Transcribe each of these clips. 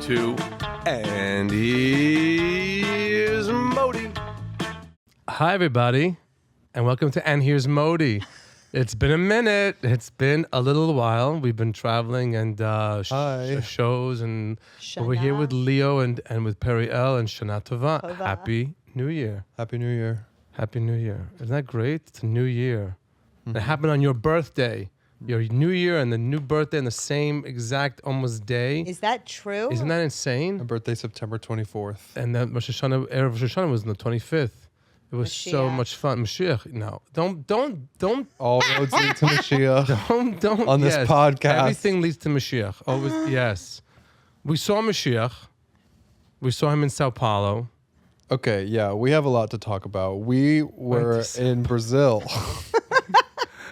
to And Here's Modi. Hi, everybody, and welcome to And Here's Modi. It's been a minute. It's been a little while. We've been traveling and shows, and we're here with Leo and with Perry L and Shana Tova. Happy New Year. Happy New Year. Happy New Year. Isn't that great? It's a new year. Mm-hmm. It happened on your birthday. Your New Year and the new birthday in the same exact almost day. Is that true? Isn't that insane? My birthday, September 24th. And then Rosh Hashanah, Erev Rosh Hashanah was on the 25th. It was so much fun. Mashiach, no. Don't. All roads lead to Mashiach. Don't. On this podcast. Everything leads to Mashiach. Always, yes. We saw Mashiach. We saw him in Sao Paulo. Okay, yeah, we have a lot to talk about. We were in Brazil.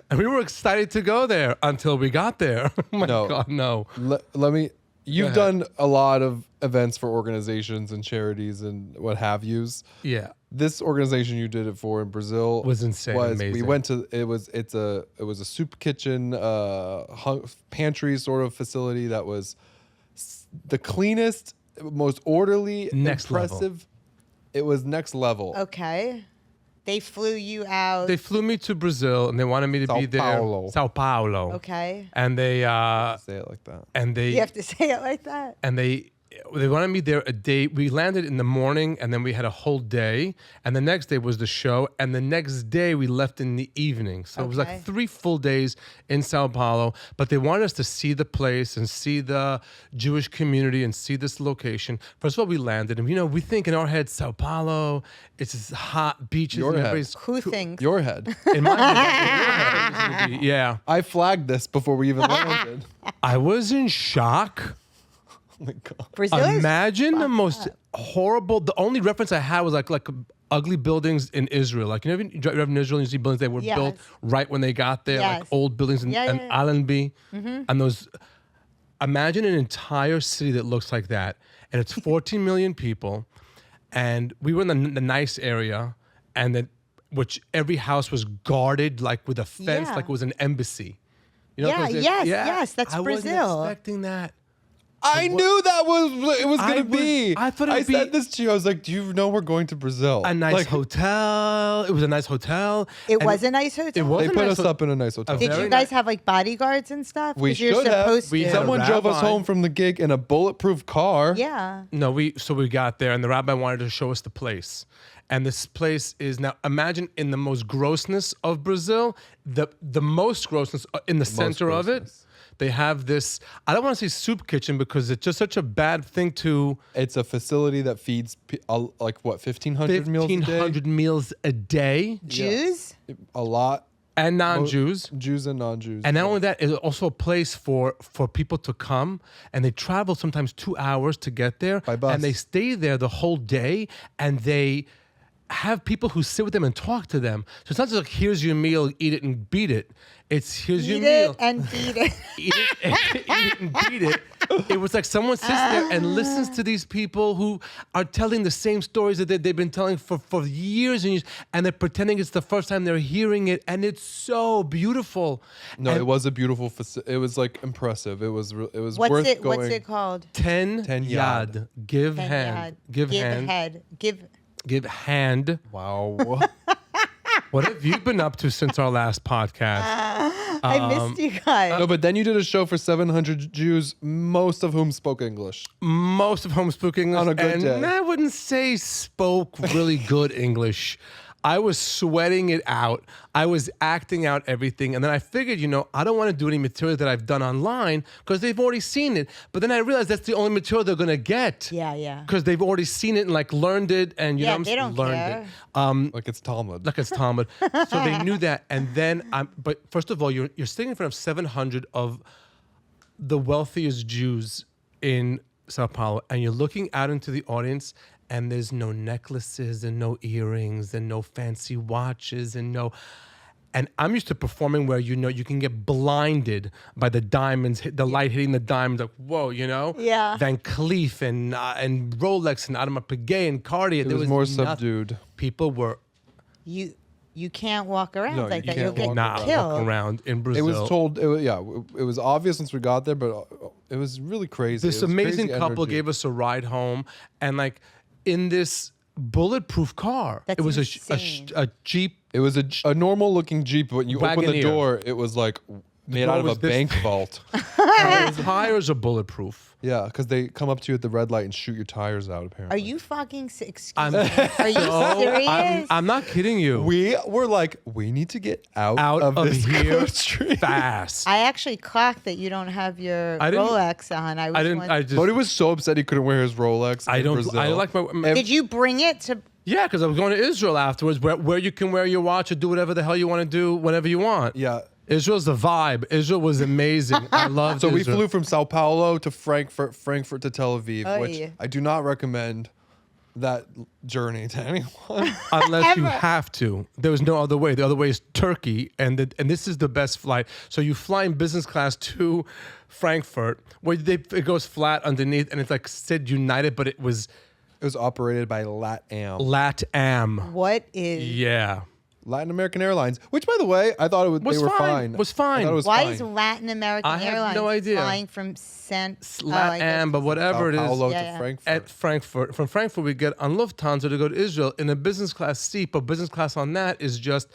And we were excited to go there until we got there. Oh my God, no. Let me. You've done a lot of events for organizations and charities and what have yous. Yeah. This organization you did it for in Brazil was insane. Amazing. We went to it was a soup kitchen, pantry sort of facility that was the cleanest, most orderly, impressive. Level. It was next level. Okay. They flew you out. They flew me to Brazil, and they wanted me to be there. Sao Paulo. Okay. And they say it like that. And they you have to say it like that. And they wanted me there a day. We landed in the morning, and then we had a whole day. And the next day was the show. And the next day we left in the evening. So it was like 3 full days in Sao Paulo. But they wanted us to see the place and see the Jewish community and see this location. First of all, we landed, and we think in our head, Sao Paulo, it's this hot beaches. Your head. Who thinks? Your head. In my head, yeah. I flagged this before we even landed. I was in shock. Oh my God. Brazil Imagine the most horrible. The only reference I had was like ugly buildings in Israel. Like, you drive in Israel and you see buildings that were built right when they got there, like old buildings in Allenby. Mm-hmm. And those, imagine an entire city that looks like that. And it's 14 million people. And we were in the nice area, and which every house was guarded like with a fence, like it was an embassy. Yes, that's I Brazil. I wasn't expecting that. I knew that was going to be. I thought I said this to you. I was like, do you know we're going to Brazil? A nice hotel. It was a nice hotel. It was a nice hotel. They put us up in a nice hotel. Did you guys have like bodyguards and stuff? We should have. Someone drove us home from the gig in a bulletproof car. Yeah. No, we got there, and the rabbi wanted to show us the place. And this place is now, imagine in the most grossness of Brazil, the most grossness in the center of it. They have this, I don't want to say soup kitchen because it's just such a bad thing to. It's a facility that feeds 1,500 meals a day? 1,500 meals a day. Jews? Yeah. A lot. And non-Jews. Jews and non-Jews. And not only that, it's also a place for people to come, and they travel sometimes 2 hours to get there. By bus. And they stay there the whole day, and they have people who sit with them and talk to them. So it's not just like, here's your meal, eat it and beat it. It's here's your meal. Eat it and beat it. Eat it and beat it. It was like someone sits there and listens to these people who are telling the same stories that they've been telling for years and years, and they're pretending it's the first time they're hearing it, and it's so beautiful. No, and it was a beautiful facility. It was like impressive. It was worth going. What's it called? 10 yad. Give hand. Give hand. Head. Give hand. Wow. What have you been up to since our last podcast? I missed you guys. No, but then you did a show for 700 Jews, most of whom spoke English. Most of whom spoke English. On a good day. And I wouldn't say spoke really good English. I was sweating it out. I was acting out everything. And then I figured, I don't want to do any material that I've done online because they've already seen it. But then I realized that's the only material they're going to get. Yeah. Because they've already seen it and learned it. And, they don't care. It. Like it's Talmud. So they knew that. And then, but first of all, you're sitting in front of 700 of the wealthiest Jews in Sao Paulo. And you're looking out into the audience, and there's no necklaces and no earrings and no fancy watches and I'm used to performing where you can get blinded by the diamonds, the light hitting the diamonds, like whoa, Yeah. Van Cleef and Rolex and Audemars Piguet and Cartier. It was more subdued. People were. You you can't walk around No, like you that. You'll can't get Not killed. walk around in It Brazil. was told. It was obvious once we got there, but it was really crazy. This It was amazing crazy couple energy. gave us a ride home, and like in this bulletproof car. That's it was insane. a Jeep. It was a normal looking Jeep, but when you open the Wagoneer. door, it was like made door out of a was this bank thick. vault. The tires are bulletproof. Yeah, because they come up to you at the red light and shoot your tires out. Apparently, Are you fucking? Excuse I'm- me. Are you serious? I'm not kidding you. We were like, we need to get out Out of this here country. fast. I actually clocked that you don't have your I didn't- Rolex on. I didn't. I just. Bodie was so upset he couldn't wear his Rolex. I in don't. Brazil. I like my. Did you bring it to? Yeah, because I was going to Israel afterwards, where you can wear your watch or do whatever the hell you want to do whenever you want. Yeah. Israel's the vibe. Israel was amazing. I love. So we Israel. flew from Sao Paulo to Frankfurt, Frankfurt to Tel Aviv, Oh, which yeah. I do not recommend that journey to anyone. Unless you Ever. have to. There was no other way. The other way is Turkey, and this is the best flight. So you fly in business class to Frankfurt, where it goes flat underneath, and it's like said United, but it was It was operated by LATAM, LATAM. What is? Yeah. Latin American Airlines, which, by the way, I thought Was they were fine. fine. Was I fine. thought it was Why fine. is Latin American I have Airlines no idea. flying from I guess LATAM, but whatever it Sao is. Paulo Yeah, to yeah. Frankfurt. At Frankfurt. From Frankfurt, we get on Lufthansa to go to Israel in a business class seat, but business class on that is just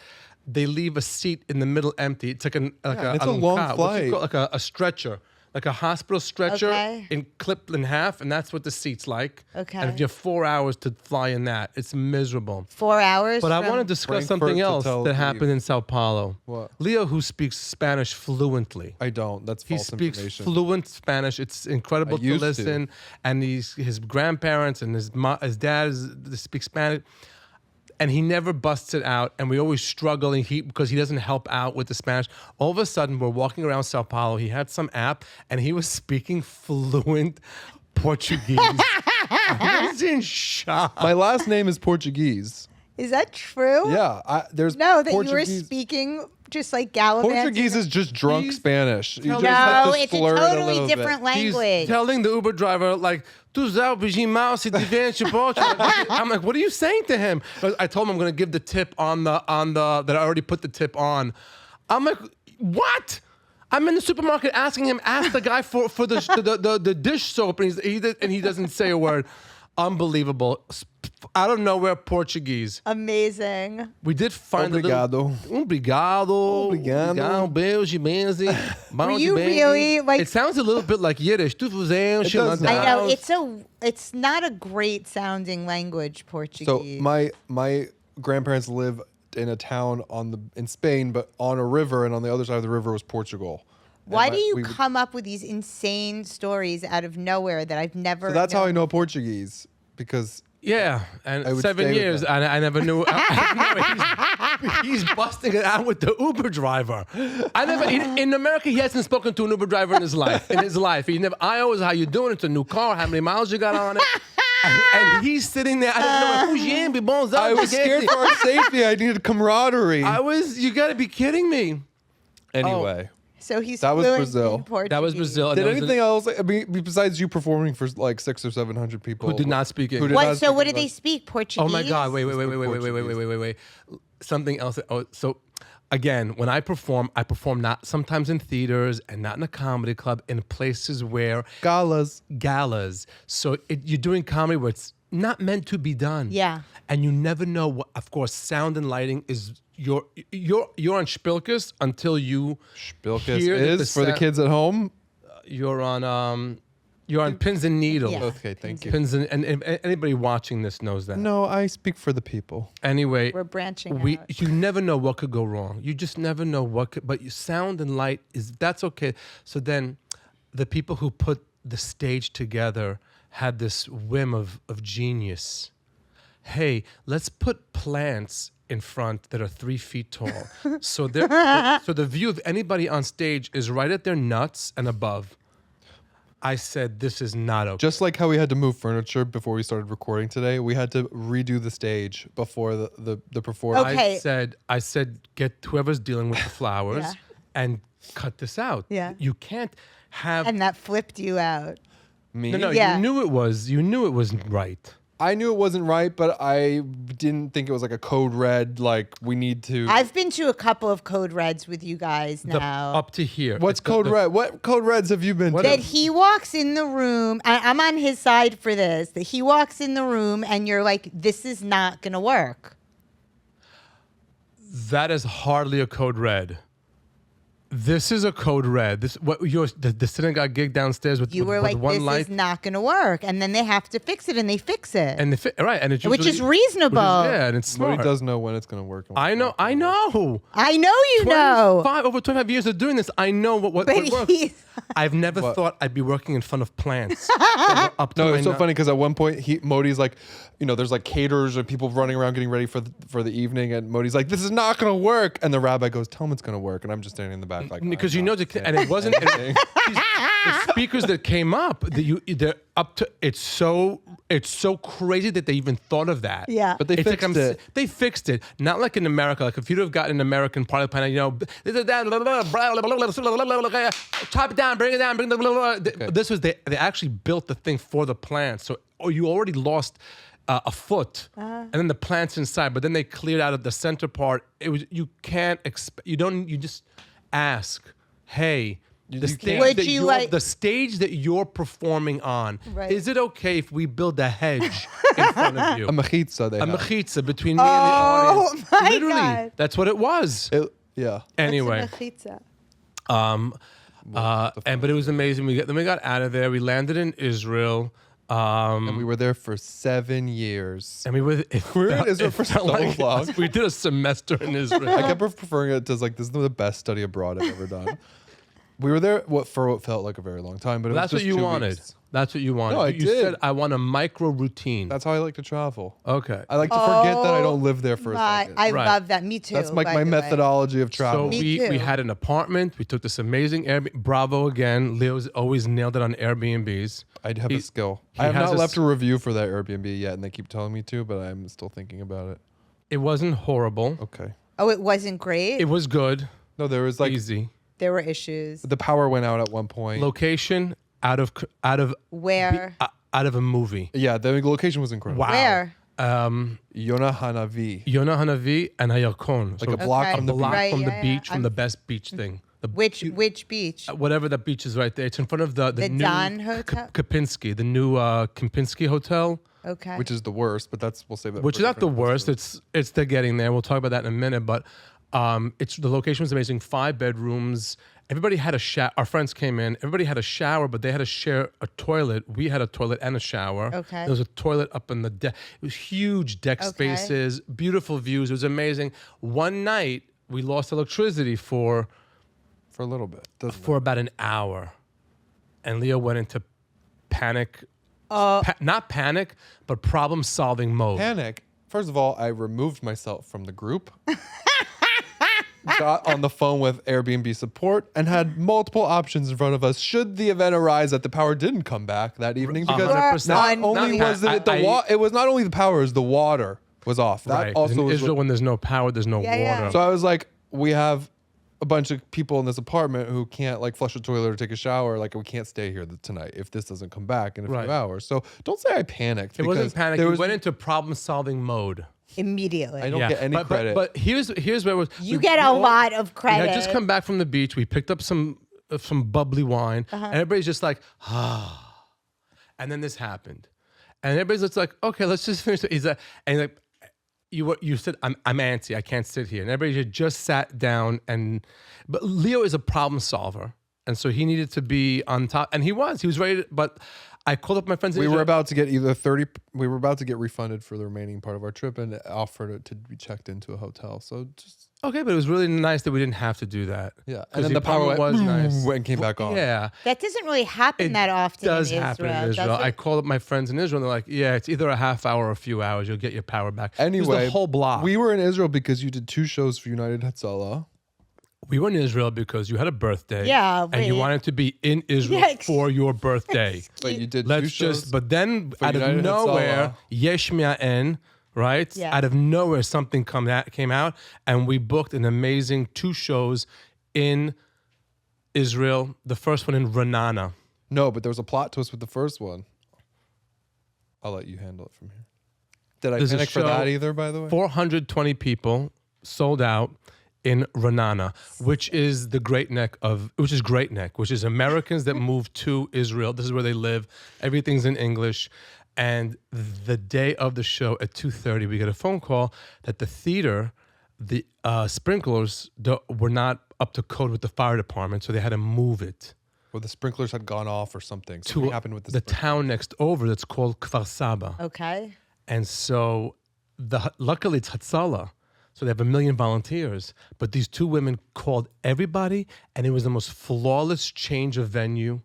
they leave a seat in the middle empty. It's like and it's a long alonca, what's it flight. called? Like a stretcher, like a hospital stretcher Okay. clipped in half, and that's what the seat's like. Okay. And if you have 4 hours to fly in that, it's miserable. 4 hours. But I from- want to discuss Frankfurt something to else Tel that Aviv. happened in Sao Paulo. What? Leo, who speaks Spanish fluently. I don't. That's He false speaks information. fluent Spanish. It's incredible I to used to. listen. And his grandparents and his dad speak Spanish. And he never busts it out. And we always struggle because he doesn't help out with the Spanish. All of a sudden, we're walking around Sao Paulo. He had some app and he was speaking fluent Portuguese. I was in shock. My last name is Portuguese. Is that true? Yeah, there's No, that Portuguese. you were speaking just like gallivanting. Portuguese is just drunk He's- Spanish. You just No, have to it's a slur it totally little different bit. He's language. telling the Uber driver, like, "Tu sabes mal se divente Portugal." I'm like, what are you saying to him? I told him I'm going to give the tip on the that I already put the tip on. I'm like, what? I'm in the supermarket asking him, ask the guy for the dish soap, and he doesn't say a word. Unbelievable. Out of nowhere, Portuguese. Amazing. We did find Obrigado. Obrigado. Obrigado. Beijo, benzi. Were you really, like- It sounds a little bit like Yiddish. Tu fazendo, It does. I know chilandaus. it's not a great sounding language, Portuguese. So my grandparents live in a town in Spain, but on a river, and on the other side of the river was Portugal. And Why do you we would- come up with these insane stories out of nowhere that I've never? So that's how I known? know Portuguese, because Yeah, I and would 7 stay with years, them. and I never knew. He's busting it out with the Uber driver. In America, he hasn't spoken to an Uber driver in his life. He never. I always, how you doing? It's a new car. How many miles you got on it? And he's sitting there. I I was scared for our safety. I needed camaraderie. You got to be kidding me. Anyway, So he's That was fluent Brazil. in Portuguese. That was Brazil. and did that was anything else? I mean, besides you performing for like 600 or 700 people Who did not speak who English. did What? not So speak what did they English. speak? Portuguese. Oh my God! Wait! Something else. Oh, so again, when I perform not sometimes in theaters and not in a comedy club, in places where Galas. galas. So you're doing comedy where it's not meant to be done. Yeah. And you never know what. Of course, sound and lighting is you're on Spilkes until you Spilkes hear that is for the kids at home. You're on pins and needles. Yeah. Okay, thank you. Pins and anybody watching this knows that. No, I speak for the people. Anyway, We're branching out. you never know what could go wrong. You just never know what could. But your sound and light that's okay. So then, the people who put the stage together had this whim of genius. Hey, let's put plants in front that are 3 feet tall. So the view of anybody on stage is right at their nuts and above. I said, this is not okay. Just like how we had to move furniture before we started recording today, we had to redo the stage before the performance. Okay. I said, get whoever's dealing with the flowers Yeah. and cut this out. Yeah. You can't have. And that flipped you out. Me? no, Yeah. you knew it wasn't right. I knew it wasn't right, but I didn't think it was like a code red. Like we need to. I've been to a couple of code reds with you guys now. Up to here. What's It's code red? What code reds have you been to? That he walks in the room, I'm on his side for this, that he walks in the room and you're like, this is not going to work. That is hardly a code red. This is a code red. This the synagogue gig downstairs with You were with like, one this light. is not going to work. And then they have to fix it, and they fix it. And and it's Which is usually- reasonable. yeah, and it's Modi smart. does know when it's going to work. and when I it's know. not I gonna work. know. I know you know. Over 25 years of doing this, I know what But works. he's- I've never What? thought I'd be working in front of plants. Up to No, my it's so nut- funny because at one point Modi's like, there's like caterers and people running around getting ready for the evening, and Modi's like, this is not going to work, and the rabbi goes, tell him it's going to work, and I'm just standing in the back like, Because I'm you know, not and it wasn't saying anything. the speakers that came up. They're up to. It's so crazy that they even thought of that. Yeah. But they It's fixed it. They fixed it. Not like in America. Like if you'd have gotten an American party planner, chop it down, bring it down, bring the. This was they actually built the thing for the plants. So you already lost a foot, and then the plants inside. But then they cleared out of the center part. It was you can't expect. You don't. You just ask, hey. The you stage, can't- Would that you you're, like- the stage that you're performing on, Right. is it okay if we build a hedge in front of you? A mechitza they A have. mechitza between me and the audience. my Literally, God. that's what it was. Yeah. Anyway, but it was amazing. We got out of there. We landed in Israel. And we were there for 7 years. And we were in Israel for so long. We did a semester in Israel. I kept preferring it to like, this is the best study abroad I've ever done. We were there for what felt like a very long time, but it That's was what just you 2 wanted. weeks. That's what you wanted. No, I you did. said I want a micro routine. That's how I like to travel. Okay. I like to forget that I don't live there for a second. I Right. love that. Me too. That's like by my the way. methodology of So travel. Me we too. had an apartment. We took this amazing Airbnb. Bravo again. Leo's always nailed it on Airbnbs. I'd have He- a skill. he I have has not a left s- a review for that Airbnb yet, and they keep telling me to, but I'm still thinking about it. It wasn't horrible. Okay. Oh, it wasn't great. It was good. No, there was like Easy. There were issues. the power went out at one point. Location out of Where? out of a movie. Yeah, the location was incredible. Wow. Where? Yonah Hanavi. Yonah Hanavi and Hayakon. Like a block Okay. from a the block beach. Right, from the yeah, beach, yeah. from the best beach thing. The Which beach? whatever that beach is right there. It's in front of the The new Don Hotel? Kempinski, the new Kempinski Hotel, Okay. Which is the worst, but we'll save that. which for is not the different worst. episode. It's they're getting there. We'll talk about that in a minute. But it's the location was amazing. 5 bedrooms. Everybody had a shower. Our friends came in. Everybody had a shower, but they had to share a toilet. We had a toilet and a shower. Okay. There was a toilet up in the deck. It was huge deck Okay. spaces, beautiful views. It was amazing. One night we lost electricity for For a little bit. for about an hour, and Leo went into panic. Not panic, but problem-solving mode. Panic. First of all, I removed myself from the group. Got on the phone with Airbnb support and had multiple options in front of us should the event arise that the power didn't come back that evening because 100%. not Not- only not- was it it was not only the power, it was the water was off. That Right. also in was Israel, when there's no power, there's no Yeah, yeah. water. so I was like, we have a bunch of people in this apartment who can't like flush a toilet or take a shower. Like we can't stay here tonight if this doesn't come back in a Right. few hours. So don't say I panicked. It wasn't because panic. there We was- went into problem-solving mode. Immediately. I don't get any credit. But here's where it was. You get a lot of We credit. had just come back from the beach. We picked up some bubbly wine, and everybody's just like, ah. And then this happened, and everybody's just like, okay, let's just finish it. He's like, and he's like, you said I'm antsy. I can't sit here. And everybody had just sat down, but Leo is a problem solver, and so he needed to be on top, and he was ready. But I called up my friends. in we were Israel. about to get we were about to get refunded for the remaining part of our trip and offered it to be checked into a hotel. So just Okay, but it was really nice that we didn't have to do that. yeah, 'Cause and then the power went, was nice. and came back on. Yeah. That doesn't really happen that often does in Israel. happen in Israel. does it? I called up my friends in Israel, and they're like, "Yeah, it's either a half hour or a few hours. You'll get your power back." It was Anyway, the whole block. We were in Israel because you did 2 shows for United Hatzalah. We were in Israel because you had a birthday. Yeah, and you wait. wanted to be in Israel Yeah, for your birthday. But you did 2 Let's shows. just. But then for out of United nowhere, Yesh Mi'aen, right? Yeah. Out of nowhere, something came out, and we booked an amazing 2 shows in Israel. The first one in Ra'anana. No, but there was a plot twist with the first one. I'll let you handle it from here. Did I There's a panic for show, that either, by the way? 420 people sold out in Ra'anana, which is Great Neck, which is Americans that moved to Israel. This is where they live. Everything's in English. And the day of the show at 2:30, we get a phone call that the theater, the sprinklers were not up to code with the fire department, so they had to move it. Or the sprinklers had gone off or something. Something happened with the town next over that's called Kfar Saba. Okay. And so luckily it's Hatzalah, so they have 1 million volunteers. But these two women called everybody, and it was the most flawless change of venue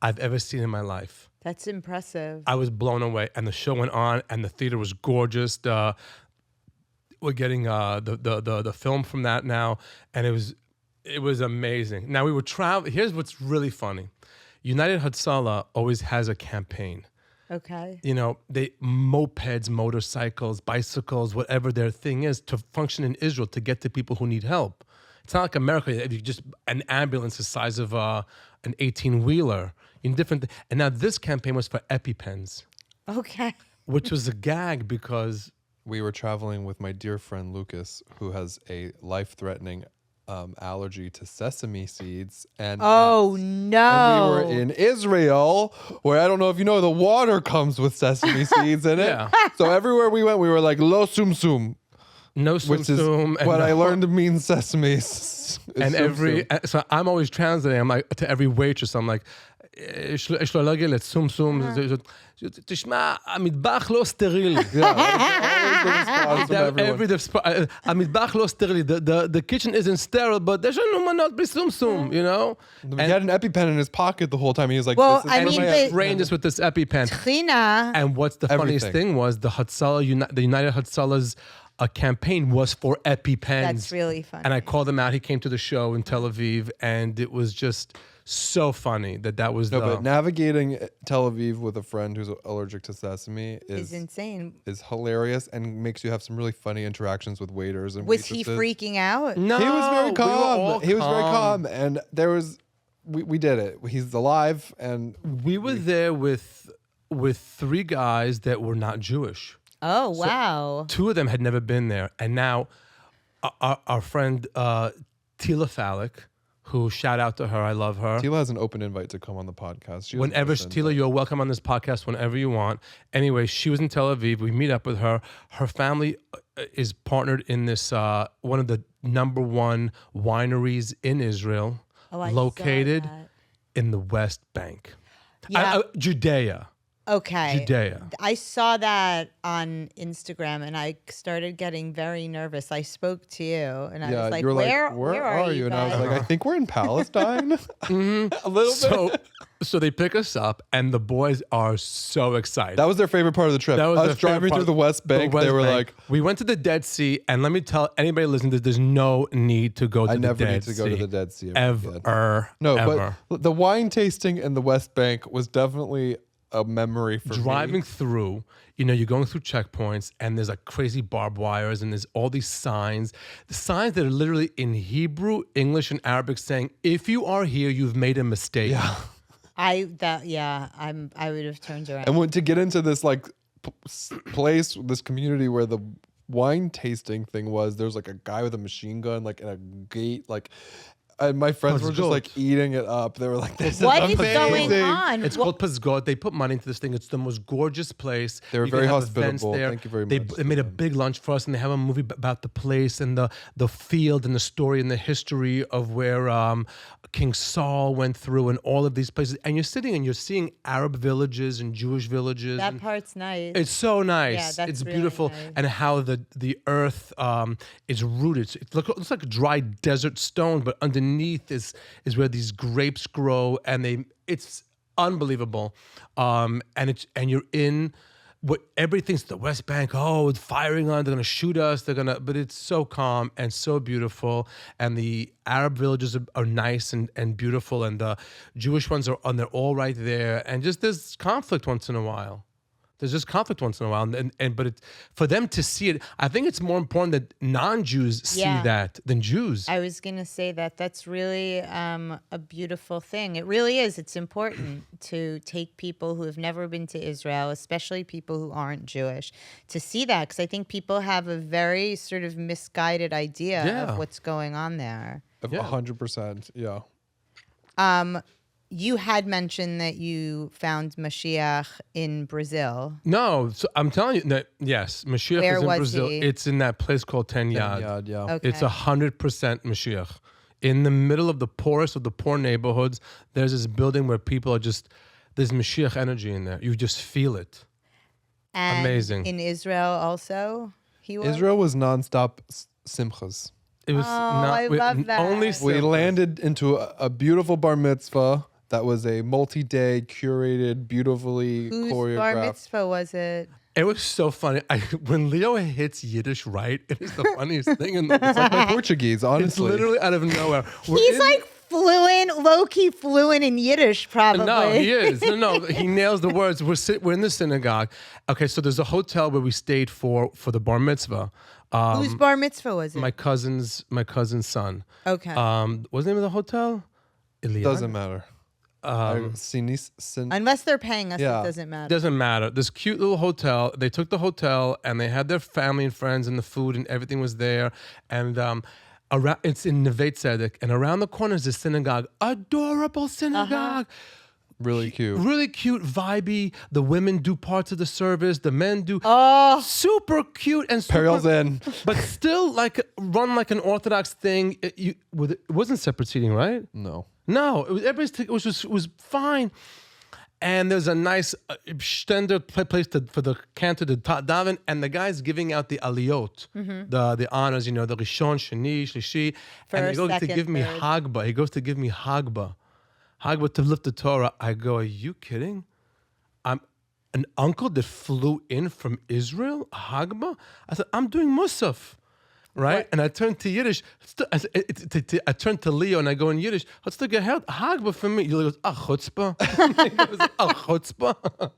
I've ever seen in my life. That's impressive. I was blown away, and the show went on, and the theater was gorgeous. We're getting the film from that now, and it was amazing. Now we were traveling. Here's what's really funny: United Hatzalah always has a campaign. Okay. You know, mopeds, motorcycles, bicycles, whatever their thing is, to function in Israel to get to people who need help. It's not like America. You just an ambulance the size of an 18-wheeler. In different, and now this campaign was for EpiPens. Okay. Which was a gag because we were traveling with my dear friend Lucas, who has a life-threatening allergy to sesame seeds, and no! And we were in Israel, where I don't know if you know, the water comes with sesame seeds in it. Yeah. So everywhere we went, we were like lo sum sum, no sum which is sum, what I learned to mean sesame. Is and sum sum. So I'm always translating. I'm like to every waitress. I'm like, יש לו להגיד לסום סום, תשמע, המטבח לא סטרילי. המטבח לא סטרילי. The kitchen isn't sterile, but there's no מנות בלי סום סום, you know? He had an EpiPen in his pocket the whole time. He was like, well, this is I mean, trained this with this EpiPen. Trina. And what's the funniest thing was the United Hatzalah's campaign was for EpiPens. That's really funny. And I called him out. He came to the show in Tel Aviv, and it was just so funny that was but navigating Tel Aviv with a friend who's allergic to sesame is insane. Is hilarious and makes you have some really funny interactions with waiters and was he freaking out? No, he was very calm. He was very calm, and there was we did it. He's alive, and we were there with 3 guys that were not Jewish. Oh, wow. So 2 of them had never been there, and now our friend Tila Falik, who, shout out to her, I love her. Tila has an open invite to come on the podcast. Whenever, Tila, you're welcome on this podcast whenever you want. Anyway, she was in Tel Aviv. We meet up with her. Her family is partnered in this, one of the #1 wineries in Israel, located in the West Bank. Yeah. Judea. Okay. Judea. I saw that on Instagram and I started getting very nervous. I spoke to you and I was like, where are you? And I was like, I think we're in Palestine. A little bit. So they pick us up and the boys are so excited. That was their favorite part of the trip. That was us driving through the West Bank. They were like, we went to the Dead Sea, and let me tell anybody listening, there's no need to go to the Dead Sea. I never need to go to the Dead Sea. Ever. But the wine tasting in the West Bank was definitely a memory for driving through, you're going through checkpoints and there's like crazy barbed wires and there's all these signs, the signs that are literally in Hebrew, English, and Arabic saying, if you are here, you've made a mistake. Yeah. I would have turned around. And to get into this like place, this community where the wine tasting thing was, there's like a guy with a machine gun, like in a gate, like. And my friends were just like eating it up. They were like, "This what is amazing. going on?" It's called Pazgot. They put money into this thing. It's the most gorgeous place. They were very hospitable. Thank you very much. They made a big lunch for us, and they have a movie about the place and the field and the story and the history of where King Saul went through and all of these places. And you're sitting and you're seeing Arab villages and Jewish villages. That part's nice. It's so nice. Yeah, that's it's really beautiful, nice. and how the earth is rooted. It looks like a dry desert stone, but underneath is where these grapes grow, and it's unbelievable. And you're in what everything's the West Bank. Oh, it's firing on. They're gonna shoot us. But it's so calm and so beautiful. And the Arab villages are nice and beautiful, and the Jewish ones they're all right there. And just there's conflict once in a while. There's just conflict once in a while, but for them to see it, I think it's more important that non-Jews see that than Jews. I was gonna say that's really a beautiful thing. It really is. It's important to take people who have never been to Israel, especially people who aren't Jewish, to see that, because I think people have a very sort of misguided idea of what's going on there. 100%, yeah. You had mentioned that you found Mashiach in Brazil. No, so I'm telling you that yes, Mashiach is in Brazil. He? It's in that place called Ten Yad. Yeah. Okay. It's 100% Mashiach. In the middle of the poorest of the poor neighborhoods, there's this building where people are there's Mashiach energy in there. You just feel it. And amazing. In Israel also, he was? Israel was nonstop simchas. It was I love that. Only We landed into a beautiful bar mitzvah that was a multi-day, curated, beautifully Whose choreographed. bar mitzvah was it? It was so funny. When Leo hits Yiddish right, it is the funniest thing in the world. It's like my Portuguese, honestly. It's literally out of nowhere. He's like fluent, low-key fluent in Yiddish, probably. No, he is. No, he nails the words. We're in the synagogue. Okay, so there's a hotel where we stayed for the bar mitzvah. Whose bar mitzvah was it? My cousin's son. Okay. What's the name of the hotel? Iliad? Doesn't matter. Unless they're paying us, it doesn't matter. Doesn't matter. This cute little hotel. They took the hotel and they had their family and friends and the food and everything was there. And around, it's in Neve Tzedek, and around the corner is the synagogue. Adorable synagogue. Really cute. Really cute, vibey. The women do parts of the service. The men do. Oh, super cute and super, Perils in. but still run like an Orthodox thing. It wasn't separate seating, right? No. No, it was fine. And there's a nice stender place for the cantor to daven, and the guy's giving out the aliyot, the honors, the Rishon, Sheni, Shlishi, and he goes to give me Hagba. He goes to give me Hagba to lift the Torah. I go, are you kidding? I'm an uncle that flew in from Israel, Hagba? I said, I'm doing Musaf. Right? What? And I turned to Yiddish. I turned to Leo and I go in Yiddish. What's the geheld? Hagba for me. Leo goes, chutzpah. He goes, chutzpah.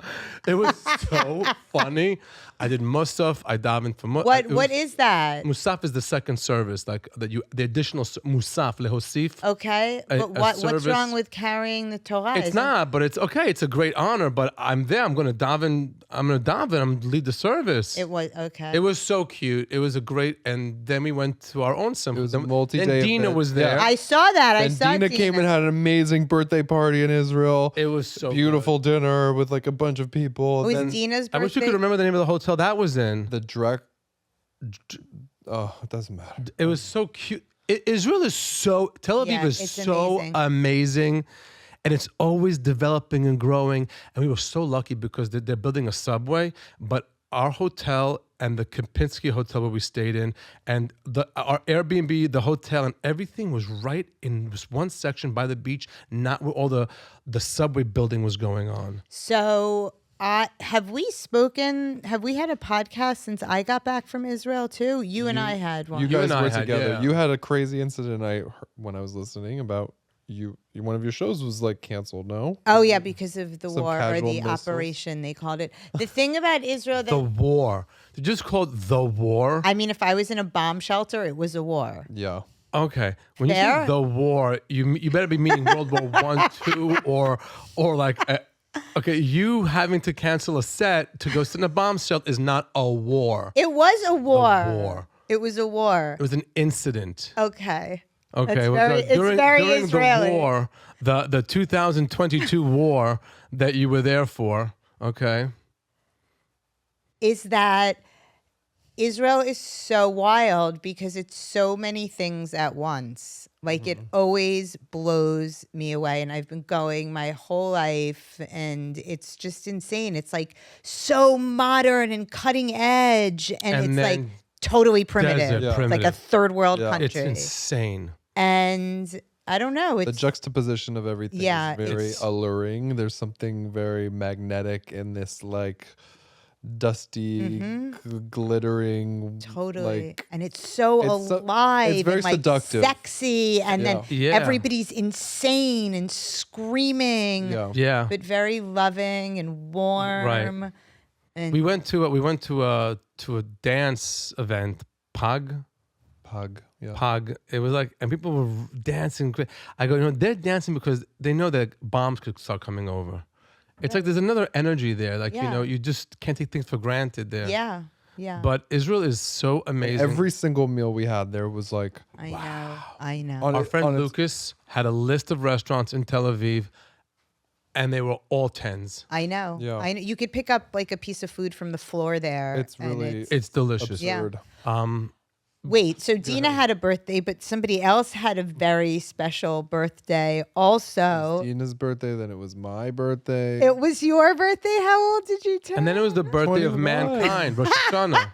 It was so funny. I did Musaf. I davened for Musaf. what is that? Musaf is the second service, the additional Musaf, lehosif. Okay, but what's wrong with carrying the Torah? It's not, but it's okay. It's a great honor. But I'm there. I'm going to daven. I'm going to lead the service. It was okay. It was so cute. It was a great, and then we went to our own symbol. It was a multi-day Then Dina event. was there. Yeah. I saw that. I And saw Dina came and had an amazing birthday party in Israel. It was so beautiful dinner with like a bunch of people. It was Then Dina's birthday. I wish you could remember the name of the hotel that was in. the direct. Oh, it doesn't matter. It was so cute. Israel is so, Tel Aviv Yeah, is it's so amazing. And it's always developing and growing. And we were so lucky because they're building a subway. But our hotel and the Kempinski Hotel where we stayed in, and our Airbnb, the hotel, and everything was right in this one section by the beach, not where all the subway building was going on. So, have we had a podcast since I got back from Israel too? You and I had one. You guys and I were had, together. yeah. You had a crazy incident when I was listening about you. One of your shows was like canceled. No. Oh yeah, because of the Some war or casual the missiles. operation they called it. The thing about Israel, The war. They just call it the war. I mean, if I was in a bomb shelter, it was a war. Yeah. Okay, when you Fair? say the war, you better be meaning World War I, II, or like. Okay, you having to cancel a set to go sit in a bomb shelter is not a war. It was a war. war. It was a war. It was an incident. Okay. Okay, It's very during Israeli. the war, the 2022 war that you were there for. Okay. Is that Israel is so wild because it's so many things at once. Like it always blows me away. And I've been going my whole life and it's just insane. It's like so modern and cutting edge. And it's like then totally primitive. desert, It's like a primitive. third world Yeah. country. It's insane. And I don't know. The It's juxtaposition of everything Yeah, is very it's- alluring. There's something very magnetic in this like dusty, glittering. totally. Like, And it's so it's so- alive it's very and like seductive. sexy. And then Yeah. everybody's insane and screaming. yeah. Yeah. But very loving and warm. And we went to a dance event, Pog. Yeah. Pog. It was like, and people were dancing. I go, they're dancing because they know that bombs could start coming over. It's like there's another energy there. Like, you just can't take things for granted there. Yeah. Yeah. But Israel is so amazing. Every single meal we had there was like, I know. On Our it- friend on its- Lucas had a list of restaurants in Tel Aviv, and they were all 10s. I know. Yeah. I know. You could pick up like a piece of food from the floor there. It's and really It's delicious. absurd. Wait, so Dina had a birthday, but somebody else had a very special birthday also. Dina's birthday, then it was my birthday. It was your birthday? How old did you turn? And then it was the birthday of 21. mankind, Rosh Hashanah.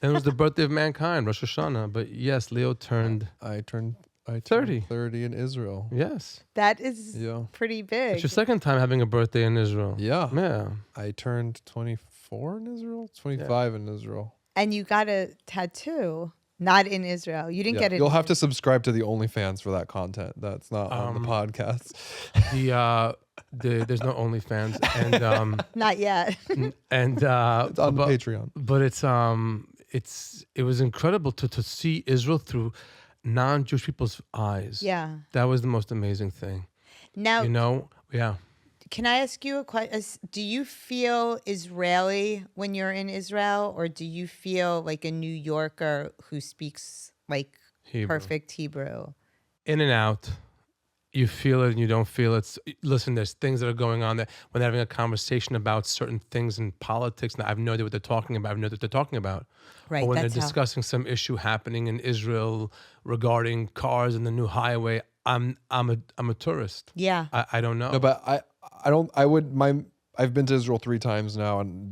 Then it was the birthday of mankind, Rosh Hashanah. But yes, Leo turned I turned 30. 30 in Israel. Yes. That is Yeah. pretty big. It's your second time having a birthday in Israel. Yeah. Yeah. I turned 24 in Israel, 25 in Israel. And you got a tattoo, not in Israel. You didn't Yeah. get it. You'll have to subscribe to the OnlyFans for that content. That's not on the podcast. There's no OnlyFans, and Not yet. and It's on but, Patreon. But it was incredible to see Israel through non-Jewish people's eyes. Yeah. That was the most amazing thing. Now, Yeah. can I ask you a question? Do you feel Israeli when you're in Israel, or do you feel like a New Yorker who speaks like Hebrew. perfect Hebrew? In and out. You feel it and you don't feel it. Listen, there's things that are going on there. When they're having a conversation about certain things in politics, and I have no idea what they're talking about. I have no idea what they're talking about. Right. Or when they're that's how- discussing some issue happening in Israel regarding cars and the new highway, I'm a tourist. Yeah. I don't know. No, but I've been to Israel 3 times now, and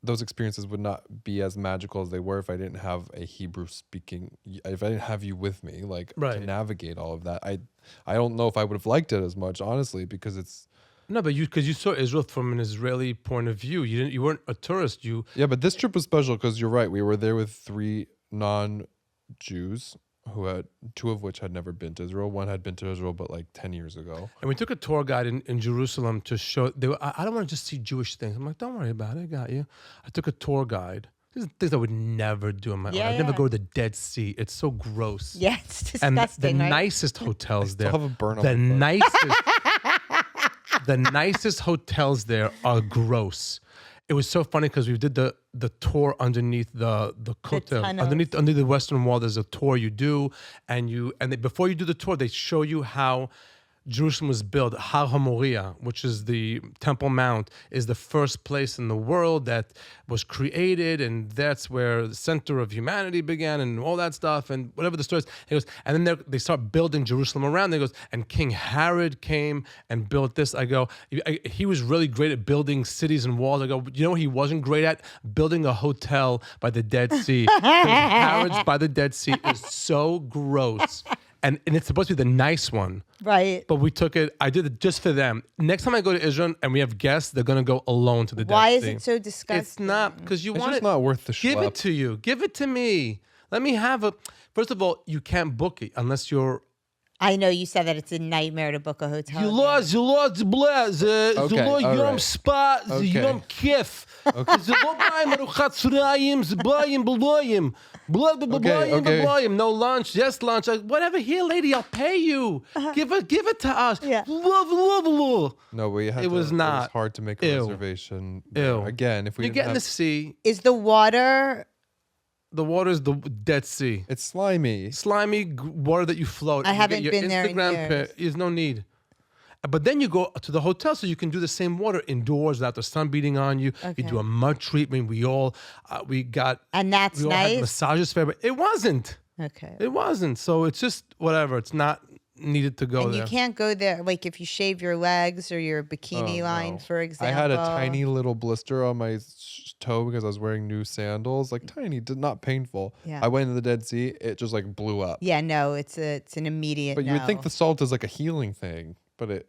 those experiences would not be as magical as they were if I didn't have a Hebrew speaking, if I didn't have you with me, like Right. to navigate all of that. I don't know if I would have liked it as much, honestly, because it's, No, but because you saw Israel from an Israeli point of view. You weren't a tourist. yeah, but this trip was special because you're right. We were there with 3 non-Jews who had 2 of which had never been to Israel. One had been to Israel, but like 10 years ago. And we took a tour guide in Jerusalem to show. I don't want to just see Jewish things. I'm like, don't worry about it. I got you. I took a tour guide. These are things I would never do in my life. I'd never go to the Dead Sea. It's so gross. Yeah, it's And disgusting. the right? nicest hotels there. have a burn on the my nicest. The nicest hotels there are gross. It was so funny because we did the tour underneath the Kotel, tunnels. under the Western Wall. There's a tour you do, and before you do the tour, they show you how Jerusalem was built. Har HaMoriah, which is the Temple Mount, is the first place in the world that was created, and that's where the center of humanity began, and all that stuff, and whatever the story is. He goes, and then they start building Jerusalem around. He goes, and King Herod came and built this. I go, he was really great at building cities and walls. I go, you know what he wasn't great at? Building a hotel by the Dead Sea. 'Cause Harrods by the Dead Sea is so gross. And it's supposed to be the nice one. Right. But we took it, I did it just for them. Next time I go to Israel and we have guests, they're going to go alone to the Dead Why Sea. is it so disgusting? It's not, because you It's want just it. not worth the Give schlep. it to you. Give it to me. Let me have a. First of all, you can't book it unless you're. I know you said that it's a nightmare to book a hotel. You there. lost the blah, the Okay, lo all yom right. spa, the Okay. yom kif. The lo b'ayim arochat tzurayim, the b'ayim b'loyim. Blah, blah, blah, Okay, blah, okay. blah, no lunch, yes lunch, whatever. Here, lady, I'll pay you. Give it to us. Yeah. Blah, blah, blah. No, we had It was It not. was hard to make a Ew. reservation. Ew. Again, if we You didn't get in have, the sea. Is the water? The water is the Dead Sea. it's slimy. Slimy water that you float. I You haven't get your been there in Instagram years. There's no need. But then you go to the hotel so you can do the same water indoors without the sun beating on you. You Okay. do a mud treatment. We all, we And that's all had nice. massages for everybody. It wasn't. Okay. It wasn't. So it's just whatever. It's not needed to go And there. you can't go there, like if you shave your legs or your bikini Oh, line, no. for example. I had a tiny little blister on my toe because I was wearing new sandals. Like tiny, not painful. Yeah. I went into the Dead Sea. It just like blew up. Yeah, no, it's an immediate. But you would think no. the salt is like a healing thing, but it.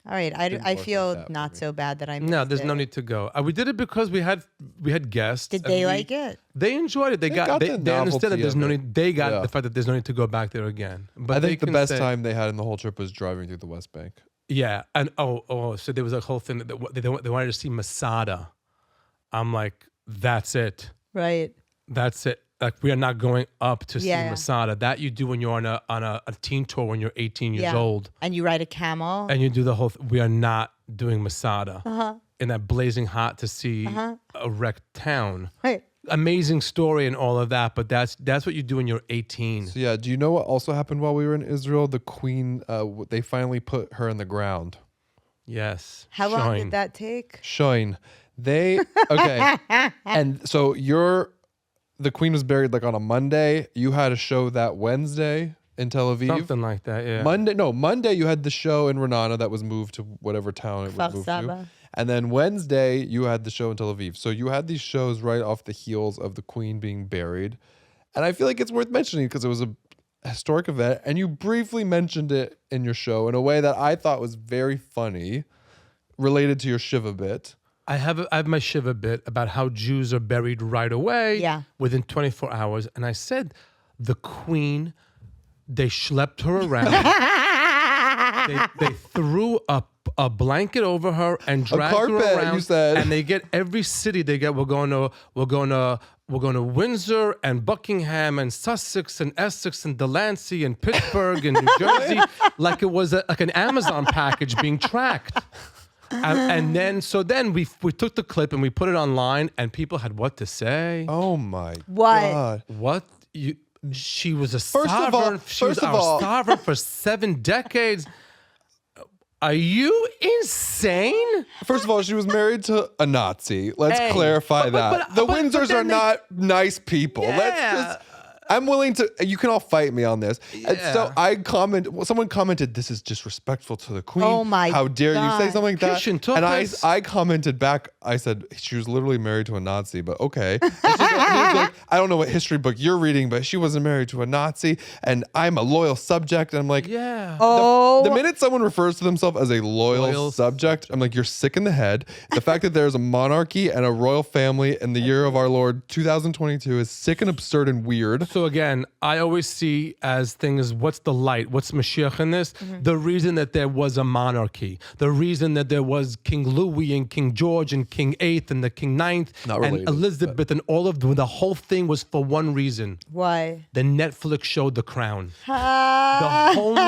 All right, didn't I work feel like that for not me. so bad that I. No, missed there's no it. need to go. We did it because we had guests. Did and they we- like it? They enjoyed it. They got they the understood that novelty there's of no it. need. They got Yeah. the fact that there's no need to go back there again. But I they think the can best say- time they had in the whole trip was driving through the West Bank. Yeah, and so there was a whole thing that they wanted to see Masada, I'm like, that's it. Right. That's it. Like, we are not going up to see Yeah. Masada. That you do when you're on a teen tour when you're 18 years old. And you ride a camel. And you do the whole we are not doing Masada in that blazing hot to see a wrecked town. Right. Amazing story and all of that, but that's what you do when you're 18. So yeah, do you know what also happened while we were in Israel? The queen, they finally put her in the ground. Yes. How long Shine. did that take? Shine. They okay. And so the queen was buried like on a Monday. You had a show that Wednesday in Tel Aviv. Something like that, yeah. Monday you had the show in Renana that was moved to whatever town it was moved to. Saba. And then Wednesday you had the show in Tel Aviv. So you had these shows right off the heels of the queen being buried. And I feel like it's worth mentioning because it was a historic event and you briefly mentioned it in your show in a way that I thought was very funny, related to your Shiva bit. I have my Shiva bit about how Jews are buried right away within 24 hours. And I said, the queen, they schlepped her around. they threw a blanket over her and dragged carpet, her around. you said. And they get every city they get. We're going to Windsor and Buckingham and Sussex and Essex and Delancey and Pittsburgh and New Jersey, like it was like an Amazon package being tracked. And then we took the clip and we put it online and people had what to say. Oh my What? God. What she was a First of all- sovereign. She was first of our all- sovereign for 7 decades. Are you insane? First of all, she was married to a Nazi. Let's Hey, clarify that. The but Windsors are then they- not nice people. Let's Yeah. just. I'm willing to. You can all fight me on this. And so Yeah. someone commented, "This is disrespectful to the queen. Oh my How dare you say God. something like that?" Christian took And us. I commented back. I said she was literally married to a Nazi, but okay. And he was like, I don't know what history book you're reading, but she wasn't married to a Nazi, and I'm a loyal subject. And I'm like, Yeah. Oh, the minute someone refers to themselves as a loyal Loyal subject, I'm like, you're sick in the head. The fact that there's a monarchy and a royal family in the year of our Lord 2022 is sick and absurd and weird. So again, I always see as things, what's the light? What's Mashiach in this? The reason that there was a monarchy, the reason that there was King Louis and King George and King VIII and the King IX Not and related, Elizabeth and all of the whole thing was for one reason. why? The Netflix showed The Crown. The Ah. only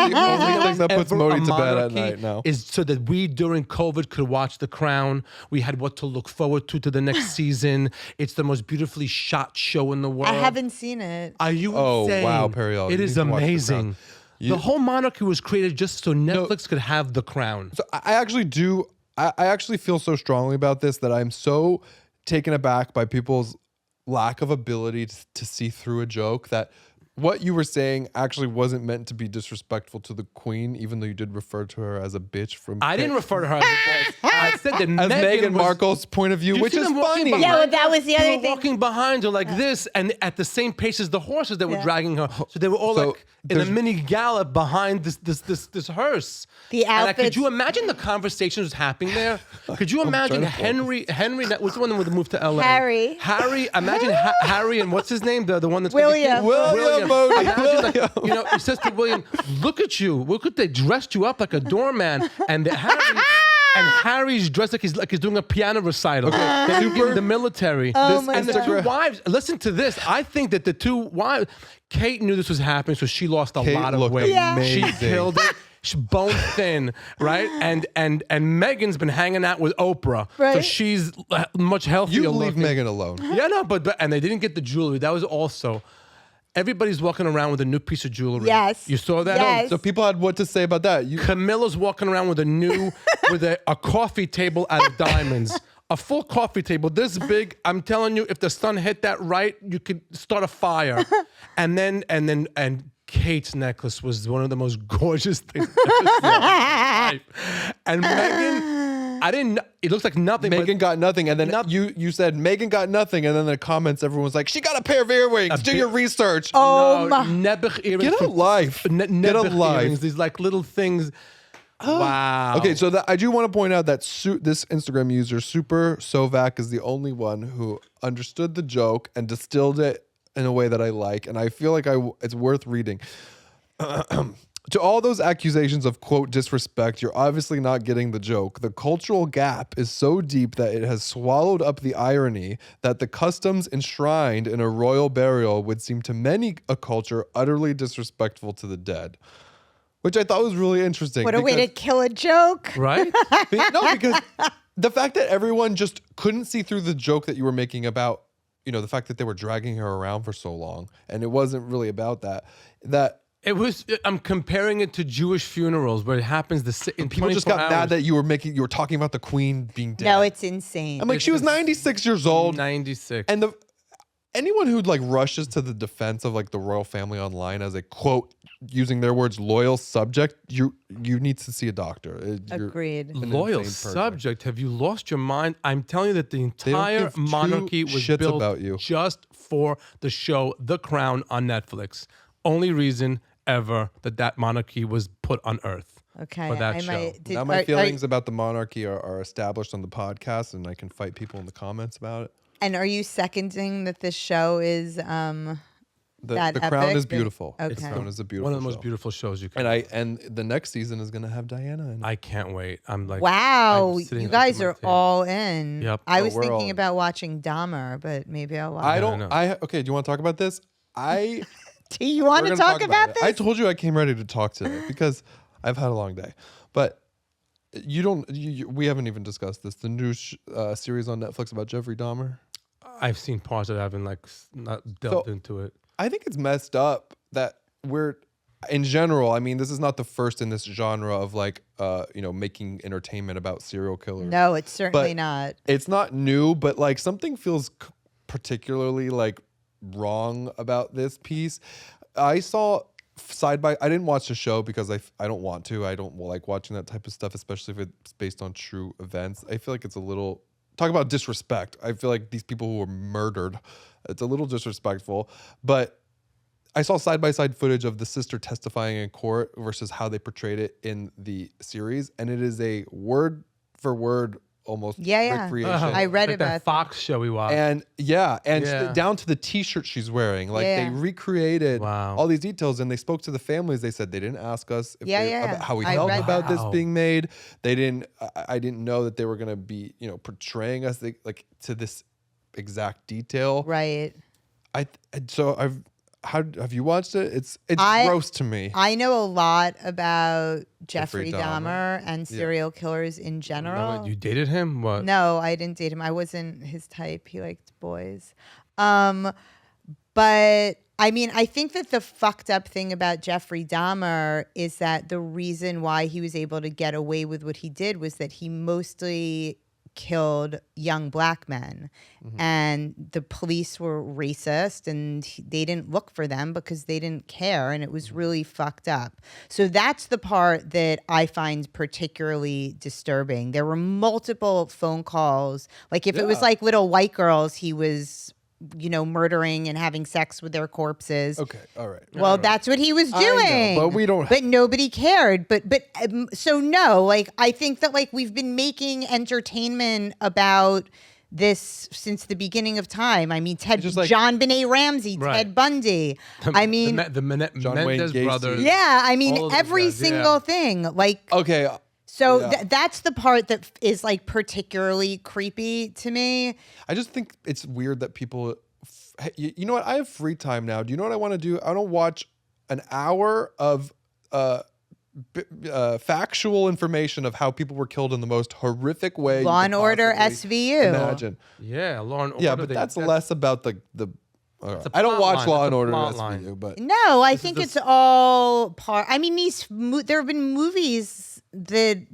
thing that puts ever Modi a to bed at monarchy night now. is so that we during COVID could watch The Crown. We had what to look forward to the next season. It's the most beautifully shot show in the world. I haven't seen it. Are you Oh, insane? wow, Periel, It you is need to watch The amazing. Crown. The whole monarchy was created just so Netflix could have The Crown. So I actually do. I actually feel so strongly about this that I'm so taken aback by people's lack of ability to see through a joke that what you were saying actually wasn't meant to be disrespectful to the queen, even though you did refer to her as a bitch from. I didn't refer to her as a bitch. I said that as Meghan Meghan was, Markle's point of view, You which see is them walking funny. behind Yeah, well, her? that was the They other were thing. walking behind her like this, and at the same pace as the horses that were dragging her. So they were all So like in a there's- mini gallop behind this hearse. The And could outfits- you imagine the conversations happening there? Could you imagine trying to Henry? What's the one that moved to LA? Harry. Imagine Harry and what's his name? The one that's William. William Modi. Imagine, like, you know, he says to William, "Look at you! Look at they dressed you up like a doorman." And Harry's dressed like he's doing a piano recital. They're in the military. Oh my and the God. two wives. Listen to this. I think that the two wives. Kate knew this was happening, so she lost a Kate lot of looked weight. amazing. She killed it. She's bone thin, right? And Megan's been hanging out with Oprah, so Right. she's much healthier. You leave looking. Meghan alone. Yeah, no, but and they didn't get the jewelry. That was also. Everybody's walking around with a new piece of jewelry. Yes. You saw that? Yes. So people had what to say about that. You Camilla's walking around with a coffee table out of diamonds. A full coffee table this big. I'm telling you, if the sun hit that right, you could start a fire. And Kate's necklace was one of the most gorgeous things I've ever seen in my life. And Meghan, I didn't. It looks like nothing. Megan got nothing, and then Nothing. you said Megan got nothing, and then the comments everone was like, she got a pair of earrings. Do bit- your research. Oh no, my. Nebuch earrings. Get a from- life. Get a Nebuch life. earrings. These like little things. Wow. Okay, so I do want to point out that this Instagram user, Super Sovac, is the only one who understood the joke and distilled it in a way that I like, and I feel like it's worth reading. To all those accusations of, quote, disrespect, you're obviously not getting the joke. The cultural gap is so deep that it has swallowed up the irony that the customs enshrined in a royal burial would seem to many a culture utterly disrespectful to the dead. Which I thought was really interesting. What a way to kill a joke. Right? No, because the fact that everyone just couldn't see through the joke that you were making about, the fact that they were dragging her around for so long, and it wasn't really about that. It was. I'm comparing it to Jewish funerals where it happens in people just got mad that you were talking about the queen being dead. No, it's insane. I'm like, she was 96 years old. 96. And anyone who rushes to the defense of the royal family online as a, quote, using their words, loyal subject, you need to see a doctor. Agreed. Loyal subject? Have you lost your mind? I'm telling you that the entire monarchy was built about you. just for the show The Crown on Netflix. Only reason ever that monarchy was put on Earth. Okay. For that show. Now my feelings about the monarchy are established on the podcast, and I can fight people in the comments about it. And are you seconding that this show is The that Crown epic? is beautiful. Okay. The Crown is a beautiful One of the most show. beautiful shows you can. And the next season is going to have Diana in it. I can't wait. I'm like, wow, I'm sitting you at guys my are table. all in. Yep. I Oh, was we're all thinking in. about watching Dahmer, but maybe I'll watch I it. don't. no. Okay. Do you want to talk about this? Do you want We're to gonna talk about it. this? I told you I came ready to talk today because I've had a long day. But you don't. We haven't even discussed this. The new series on Netflix about Jeffrey Dahmer. I've seen parts that I haven't not delved into it. I think it's messed up that we're, in general. I mean, this is not the first in this genre of making entertainment about serial killers. No, it's certainly But not. It's not new, but something feels particularly wrong about this piece. I saw I didn't watch the show because I don't want to. I don't like watching that type of stuff, especially if it's based on true events. I feel like it's a little, talk about disrespect. I feel like these people who were murdered, it's a little disrespectful. But I saw side-by-side footage of the sister testifying in court versus how they portrayed it in the series, and it is a word for word almost recreation. I read about that Fox show we watched. And down to the T-shirt she's wearing. They recreated all these details, and they spoke to the families. They said they didn't ask us about how we felt about this being made. They didn't. I didn't know that they were going to be portraying us to this exact detail. Right. Have you watched it? It's gross to me. I know a lot about Jeffrey Dahmer and serial killers in general. No, you dated him? What? No, I didn't date him. I wasn't his type. He liked boys. But I mean, I think that the fucked up thing about Jeffrey Dahmer is that the reason why he was able to get away with what he did was that he mostly killed young black men, and the police were racist, and they didn't look for them because they didn't care, and it was really fucked up. So that's the part that I find particularly disturbing. There were multiple phone calls, if it was little white girls he was murdering and having sex with their corpses. Okay, all right. Well, that's what he was doing. But we don't. But nobody cared. So no, I think that we've been making entertainment about this since the beginning of time. I mean, John Benet Ramsey, Ted Bundy. The Menendez Gacy. brothers. Yeah, I mean, All of every those guys, single thing. Okay. So that's the part that is particularly creepy to me. I just think it's weird that people, you know what? I have free time now. Do you know what I want to do? I want to watch an hour of factual information of how people were killed in the most horrific way. Law and Order SVU. Imagine. Yeah, Law and Order. Yeah, but that's less about the I don't watch Law and Order SVU, but no, I think it's all part. I mean, there have been movies that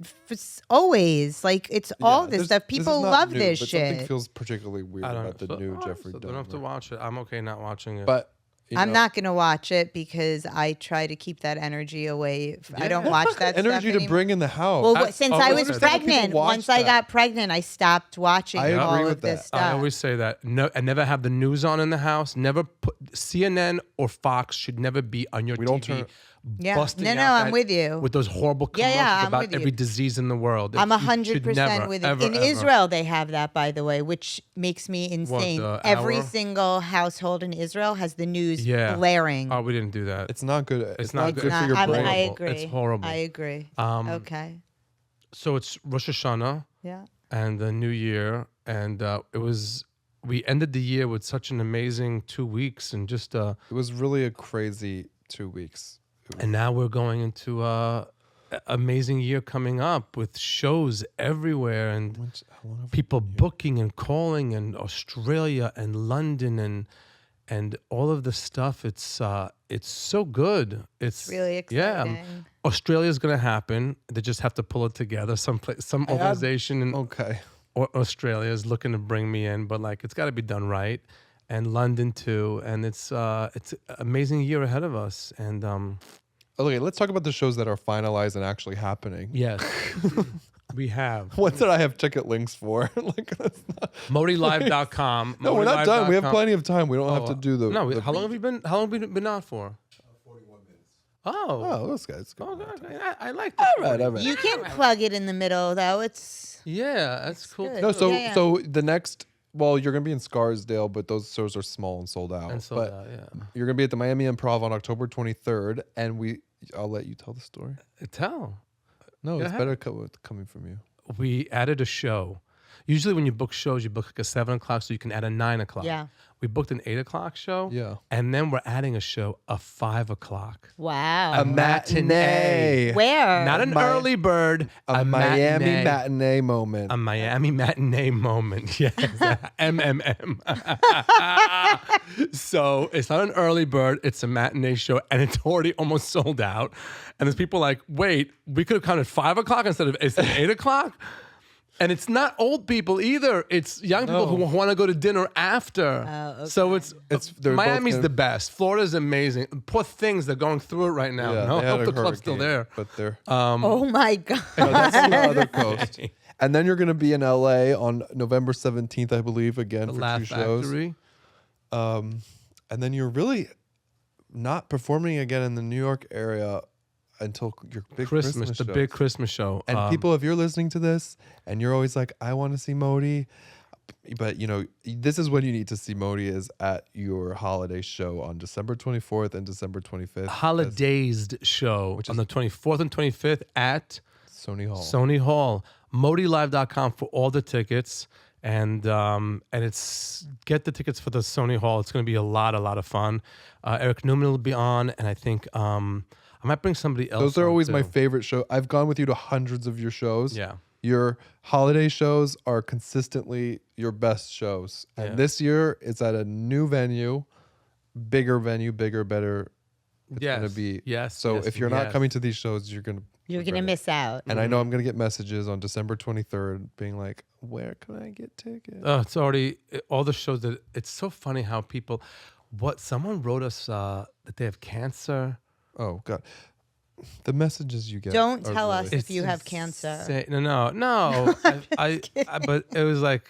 always it's all this stuff. People love this shit. Something feels particularly weird about the new Jeffrey Dahmer. I don't have to watch it. I'm okay not watching it. But I'm not going to watch it because I try to keep that energy away. I don't watch that energy stuff to bring in the house. Well, since I was pregnant, once I got pregnant, I stopped watching all of this stuff. I always say that. No, I never have the news on in the house. Never put CNN or Fox should never be on your TV. Busting out I'm with you. With those horrible commercials about every disease in the world. I'm 100% with you. In Israel, they have that, by the way, which makes me insane. Every single household in Israel has the news news blaring. Oh, we didn't do that. It's not good. It's not good for your brain. I agree. It's horrible. I agree. Okay. So it's Rosh Hashanah. Yeah. And the New Year, and we ended the year with such an amazing 2 weeks, and just it was really a crazy 2 weeks. And now we're going into amazing year coming up with shows everywhere and people booking and calling, and Australia and London and all of the stuff. It's so good. It's really exciting. Yeah, Australia's gonna happen. They just have to pull it together. Some organization in Australia is looking to bring me in, but like it's got to be done right. And London too. And it's an amazing year ahead of us. And okay, let's talk about the shows that are finalized and actually happening. Yes. We have. What did I have ticket links for? ModiLive.com. No, we're not done. We have plenty of time. We don't have to do the. No, how long have you been? How long have we been out for? 41 minutes. Oh, those guys. Okay. I like that. All right. You can plug it in the middle though. It's that's cool. good. No, so the next. Well, you're gonna be in Scarsdale, but those shows are small and sold out. You're gonna be at the Miami Improv on October 23rd, and I'll let you tell the story. Tell. No, it's better coming from you. We added a show. Usually when you book shows, you book like a 7 o'clock so you can add a 9 o'clock. Yeah. We booked an 8 o'clock show. Yeah. And then we're adding a show, a 5 o'clock. Wow. A matinee. Where? Not an early bird. A Miami matinee moment. A Miami matinee moment. Yes. MMM. So it's not an early bird. It's a matinee show. And it's already almost sold out. And there's people like, wait, we could have counted 5 o'clock instead of 8 o'clock? And it's not old people either. It's young people who want to go to dinner after. Oh, okay. So Miami's the best. Florida's amazing. Poor things, they're going through it right now. Yeah, I hope the club's still there. But they're Oh my God. no, that's on the other coast. And then you're going to be in LA on November 17th, I believe, again for Laugh 2 shows. Factory. And then you're really not performing again in the New York area until your big Christmas the shows. big Christmas show. And people, if you're listening to this and you're always like, I want to see Modi, but this is when you need to see Modi is at your holiday show on December 24th and December 25th. Holidayzed show on the 24th and 25th at Sony Hall. ModiLive.com for all the tickets. And it's get the tickets for the Sony Hall. It's going to be a lot of fun. Eric Newman will be on, and I think I might bring somebody else. Those are always my too. favorite shows. I've gone with you to hundreds of your shows. Yeah. Your holiday shows are consistently your best shows. And this year, it's at a new venue, bigger, better. It's going to be. Yes. So if you're not coming to these shows, you're going to miss out. And I know I'm going to get messages on December 23rd being like, where can I get tickets? Oh, it's already all the shows that it's so funny how people, someone wrote us that they have cancer. Oh God, the messages you get. Don't tell really us if you have cancer. No. I but it was like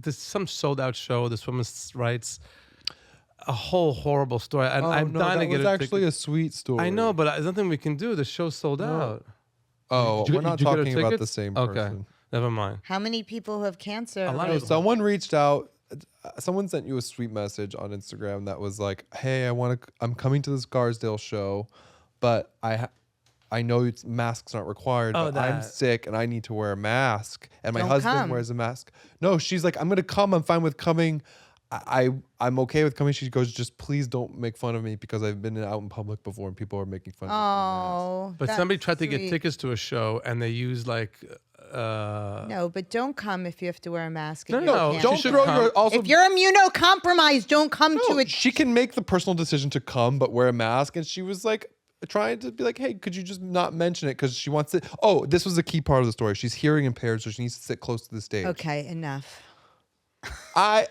some sold out show. This woman writes a whole horrible story, and I'm dying to get it. It was actually a sweet story. I know, but there's nothing we can do. The show's sold out. Oh, we're not talking about the tickets? same Okay, person. never mind. How many people have cancer? A lot No, of someone reached out. Someone sent you a sweet message on Instagram that was like, "Hey, I'm coming to the Scarsdale show, but I know masks aren't required, but I'm sick and I need to wear a mask, and my husband wears a mask." No, she's like, "I'm gonna come. I'm fine with coming. I'm okay with coming." She goes, "Just please don't make fun of me because I've been out in public before and people are making fun of me." Oh, but somebody tried to get tickets to a show and they used like. No, but don't come if you have to wear a mask. No, don't throw your. Also, if you're immunocompromised, don't come to it. She can make the personal decision to come, but wear a mask. And she was like trying to be like, "Hey, could you just not mention it?" Because she wants it. Oh, this was a key part of the story. She's hearing impaired, so she needs to sit close to the stage. Okay, enough. I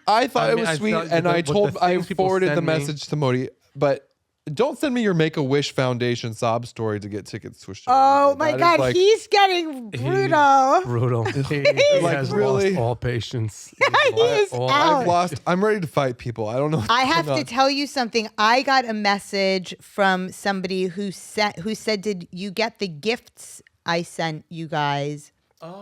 thought it was sweet, and I forwarded the message to Modi, but. Don't send me your Make-A-Wish Foundation sob story to get tickets to a show. Oh my God, he's getting brutal. Brutal. He has really lost all patience. He is out. I'm ready to fight people. I don't know. I have to tell you something. I got a message from somebody who said, "Did you get the gifts I sent you guys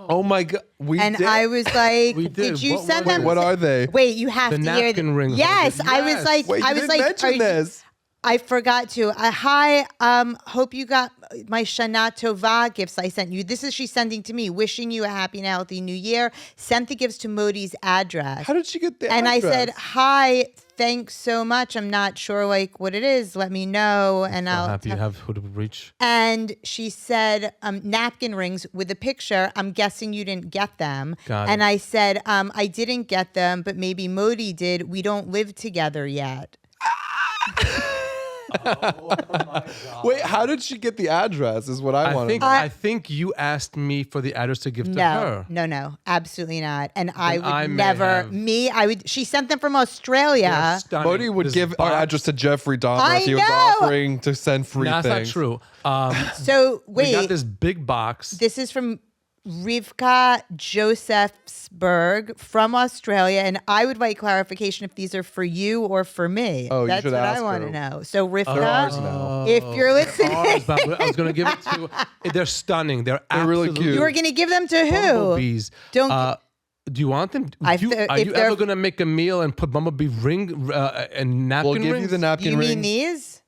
Oh my god, we And did. I was like, We did. did you What send was them? it? What are they? Wait, you have The to hear napkin rings. Yes, I was Yes. like, Wait, I you was didn't like, mention are you- this. I forgot to. Hi, hope you got my Shana Tova gifts I sent you. This is she sending to me, wishing you a happy and healthy new year. Sent the gifts to Modi's address. How did she get the And I address? said, hi, thanks so much. I'm not sure like what it is. Let me know. And So I'll happy you have who to reach. And she said, napkin rings with a picture. I'm guessing you didn't get them. Got and it. I said, I didn't get them, but maybe Modi did. We don't live together yet. Wait, how did she get the address? Is what I want to know. I think you asked me for the address to give to her. No, absolutely not. And I would I may never. have- She sent them from Australia. They're stunning. Modi would This give our box- address to Jeffrey Dahmer I if he was know. offering to send free No, that's not things. true. So We got wait, this big box. this is from Rivka Josephsberg from Australia, and I would like clarification if these are for you or for me. Oh, you That's should what I ask want her. to know. So ours Rivka, now. if you're listening, Ours, but I was going to give it to. They're stunning. They're really absolutely cute. you were going to give them to who? bumblebees. Don't- Do you want them? I Do you- th- are if you they're- ever going to make a meal and put bumblebee ring and napkin We'll give rings? you the napkin You rings. mean these?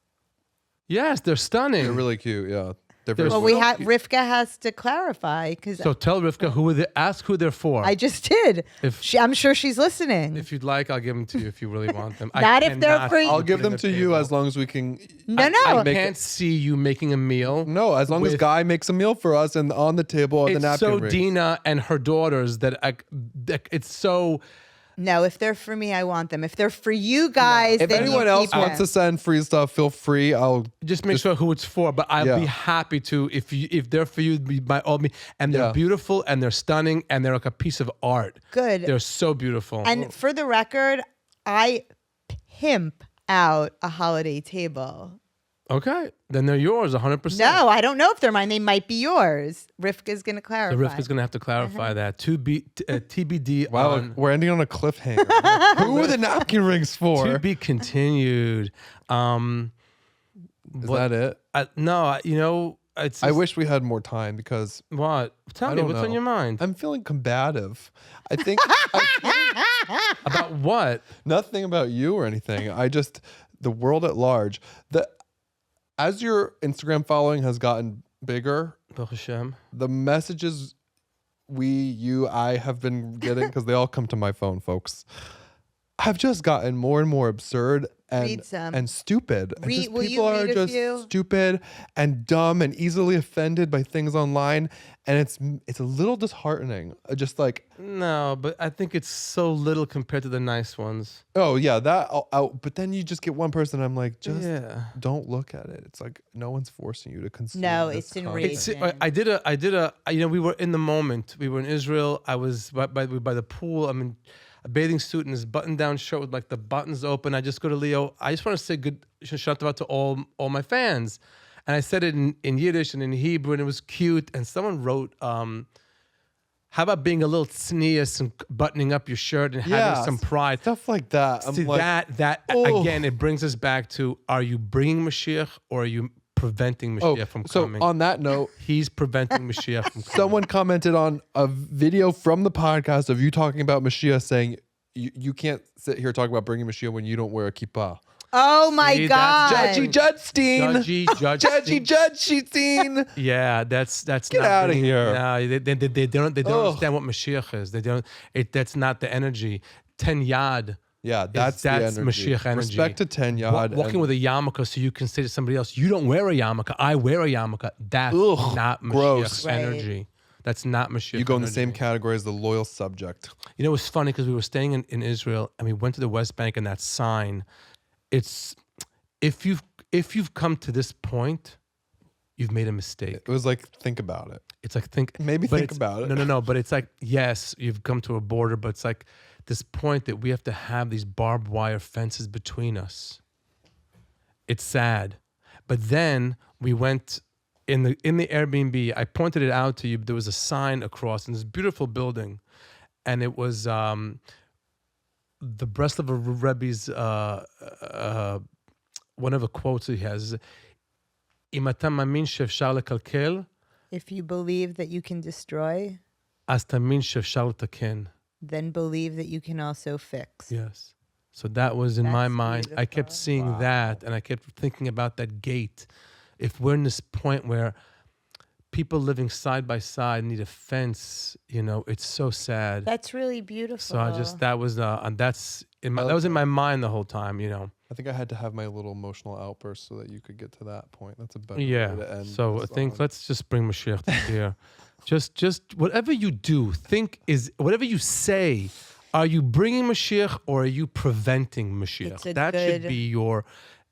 Yes, they're stunning. They're really cute. Yeah, they're They're very Well, sweet. we have Rivka has to clarify because So tell Rivka who they ask who they're for. I just did. If- I'm sure she's listening. If you'd like, I'll give them to you if you really want them. Not if they're cannot for- see I'll you give putting them to the you table. as long as we can. No, no. I make can't see you making a meal. No, as long as with- Guy makes a meal for us and on the table are the It's napkin so rings. Dina and her daughters that it's so. No, if they're for me, I want them. If they're for you guys, If then anyone you else keep wants them. to send free stuff, feel free. I'll Just make sure who it's for, but I'll Yeah. be happy to if they're for you by all means. And they're Yeah. beautiful and they're stunning and they're like a piece of art. Good. They're so beautiful. And for the record, I pimp out a holiday table. okay, then they're yours 100%. No, I don't know if they're mine. They might be yours. Rivka's going to So clarify. Rivka's gonna have to clarify that. TBD. Wow, on, we're ending on a cliffhanger. Who are the napkin rings for? to be continued. Is that it? No, you know, it's. I just- wish we had more time because What? Tell I me don't what's on know. your mind. I'm feeling combative. I think About what? nothing about you or anything. I just the world at large. As your Instagram following has gotten bigger, Baruch Hashem. the messages I have been getting because they all come to my phone, folks. Have just gotten more and more absurd Read some. and stupid. And Read- just will you people are read a just few? stupid and dumb and easily offended by things online, and it's a little disheartening. Just like, No, but I think it's so little compared to the nice ones. oh yeah, that. But then you just get one person. I'm like, just Yeah. don't look at it. It's like no one's forcing you to consume. No, this it's content. enraging. I did a. You know, we were in the moment. We were in Israel. I was by the pool. I'm in a bathing suit and this button-down shirt with like the buttons open. I just go to Leo. I just want to say good Shabbat Tov to all my fans, and I said it in Yiddish and in Hebrew, and it was cute. And someone wrote, "How about being a little tznius and buttoning up your shirt and having some pride?" stuff like that. I'm See, like, that oh. again, it brings us back to: are you bringing Mashiach or are you preventing Mashiach from so coming? on that note, He's preventing Mashiach from coming. someone commented on a video from the podcast of you talking about Mashiach, saying you can't sit here talking about bringing Mashiach when you don't wear a kippah. Oh my See, God. that's Judgy Judstein. Judgy, Judstein. Yeah, that's Get not outta bringing- here. No, they don't Ugh. understand what Mashiach is. They don't. That's not the energy. 10 yad. Yeah, that's the That's energy. Mashiach energy. Respect to 10 Yad. Walking and- with a yarmulke, so you can say to somebody else, "You don't wear a yarmulke. I wear a yarmulke." That's Ugh, not Mashiach's gross. Right. energy. That's not Mashiach. you go in the energy. same category as the loyal subject. You know, it was funny because we were staying in Israel and we went to the West Bank, and that sign, it's if you've come to this point, you've made a mistake. It was like, think about it. It's like Maybe but think it's- about it. No. But it's like, yes, you've come to a border, but it's like this point that we have to have these barbed wire fences between us. It's sad, but then we went in the Airbnb. I pointed it out to you. But there was a sign across in this beautiful building, and it was the Breslov Rebbe's one of the quotes he has. "Im ata mamin she'efshar lekalkel." If you believe that you can destroy, אז תאמין שאפשר לתקן. Then believe that you can also fix. Yes. So that was in my That's mind. I kept beautiful. seeing that, and I kept thinking about that gate. If we're in this point where people living side by side need a fence, it's so sad. That's really beautiful. So that was in my mind the whole time, I think I had to have my little emotional outburst so that you could get to that point. That's a better way Yeah. to end. So I this think song. let's just bring Mashiach to here. Just whatever you do, whatever you say, are you bringing Mashiach or are you preventing Mashiach? That should be your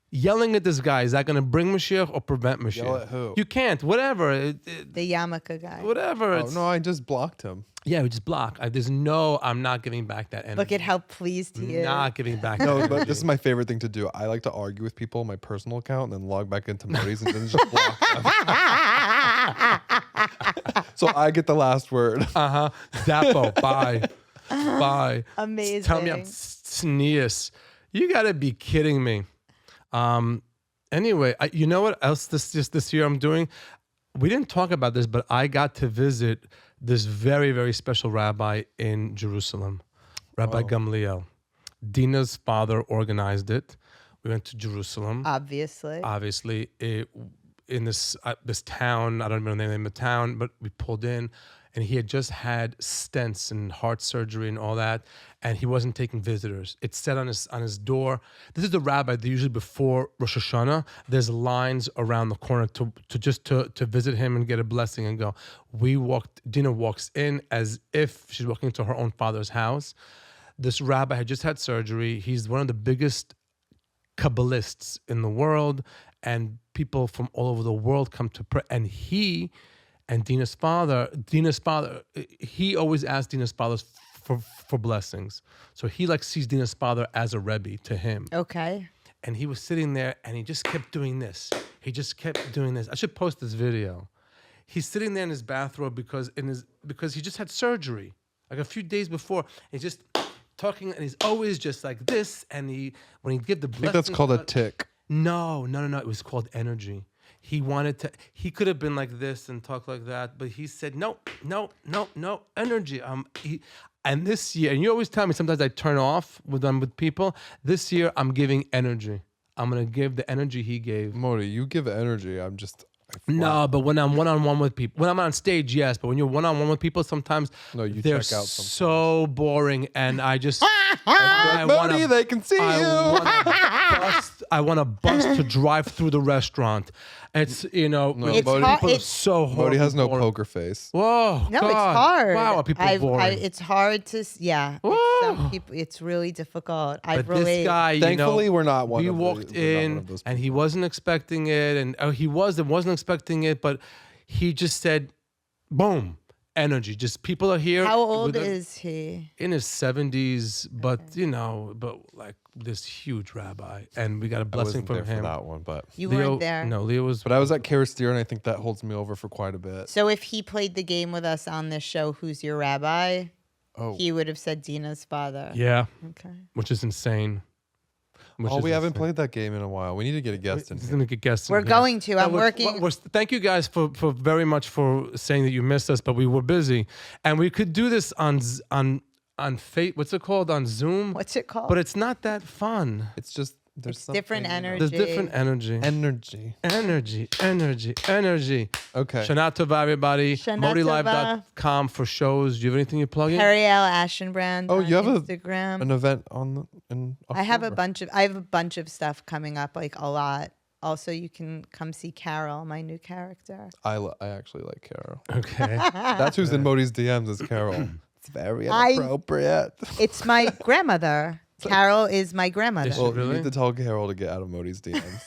yelling at this guy. Is that going to bring Mashiach or prevent Mashiach? Yell at who? You can't. Whatever. The yarmulke guy. Whatever. Oh, no, I just blocked him. Yeah, we just block. I'm not giving back that energy. Look at how pleased he is. Not giving back. No, that but energy. this is my favorite thing to do. I like to argue with people on my personal account and then log back into Modi's and then just block them. So I get the last word. Zappo. Bye. Bye. Amazing. Tell me I'm sneeze. You got to be kidding me. Anyway, you know what else this year I'm doing? We didn't talk about this, but I got to visit this very, very special rabbi in Jerusalem, Rabbi Gamliel. Dina's father organized it. We went to Jerusalem. Obviously, in this town, I don't remember the name of the town, but we pulled in, and he had just had stents and heart surgery and all that, and he wasn't taking visitors. It said on his door. This is the rabbi that usually before Rosh Hashanah, there's lines around the corner to visit him and get a blessing and go. Dina walks in as if she's walking into her own father's house. This rabbi had just had surgery. He's one of the biggest Kabbalists in the world, and people from all over the world come to pray. And he and Dina's father, he always asked Dina's father for blessings. So he sees Dina's father as a Rebbe to him. Okay. And he was sitting there and he just kept doing this. I should post this video. He's sitting there in his bathrobe because he just had surgery like a few days before. He's just talking and he's always just like this. And when he give the blessing, I think that's called a tick. No. It was called energy. He could have been like this and talk like that, but he said, no, energy. And this year, and you always tell me sometimes I turn off with people. This year, I'm giving energy. I'm going to give the energy he gave. Modi, you give energy. No, but when I'm one-on-one with people, when I'm on stage, yes, but when you're one-on-one with people, sometimes they're check out so boring, and I just... Modi, they can see you. I want to bust to drive through the restaurant. It's, people are so horrible. Modi has no boring. poker face. Whoa, No, God. it's hard. Wow, are people boring? It's hard to, yeah. Some people, it's really difficult. But this guy, Thankfully, we're not one we of walked we're not one in, of those and he people. wasn't expecting it, and wasn't expecting it, but he just said, boom, energy. Just people are here. How old is he? In his 70s, but like this huge rabbi, and we got a blessing from there him. for that one, but You Leo, weren't there. No, Leo was. But I was at Karasteer, and I think that holds me over for quite a bit. So if he played the game with us on this show, Who's Your Rabbi? Oh, He would have said Dina's father. Yeah, Okay. which is insane. we haven't played that game in a while. We need to get a guest in. He's gonna get guests. We're going to. I'm working. Thank you guys for very much for saying that you missed us, but we were busy, and we could do this on Fate. What's it called, on Zoom? What's it called? But it's not that fun. It's just there's different energy. There's different energy. Energy. Shana Okay. Tova, everybody. Shana ModiLive.com for shows. Do you have anything you're plugging? Periel Aschenbrand. Oh, you have Instagram. an event in October. I have a bunch of stuff coming up, like a lot. Also, you can come see Carol, my new character. I actually like Carol. Okay. That's who's in Modi's DMs is Carol. It's very inappropriate. It's my grandmother. Carol is my grandmother. Is she Well, really? you need to tell Carol to get out of Modi's DMs.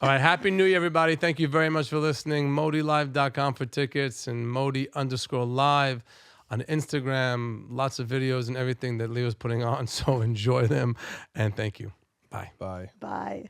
All right. Happy New Year, everybody. Thank you very much for listening. ModiLive.com for tickets and Modi_live on Instagram. Lots of videos and everything that Leo's putting on. So enjoy them. And thank you. Bye. Bye. Bye.